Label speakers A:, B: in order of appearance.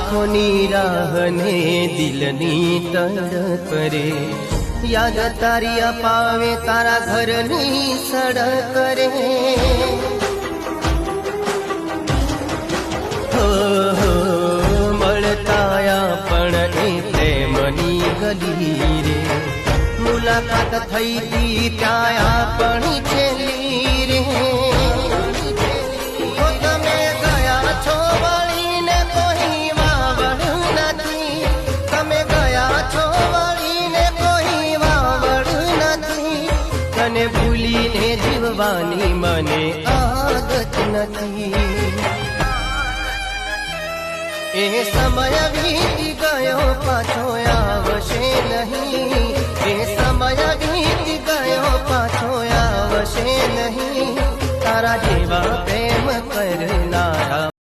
A: આંખોની રાહને દિલની તડપ રે, યાદ તારી અપાવે તારા ઘરની સડક રે. મળતાયા પણ એ પ્રેમની ગલી રે, મુલાકાત થઈ તી ત્યાં આપણી છેલી રે. તમે ગયા છો વળીને કોઈ વાવડ નથી, તમે ગયા છો વળીને કોઈ વાવડ નથી. તને ભૂલીને જીવવાની મને આદત નથી. એ સમય વીતી ગયો પાછો આવશે નહીં, એ સમય વીતી ગયો પાછો આવશે નહીં. તારા જેવા પ્રેમ કર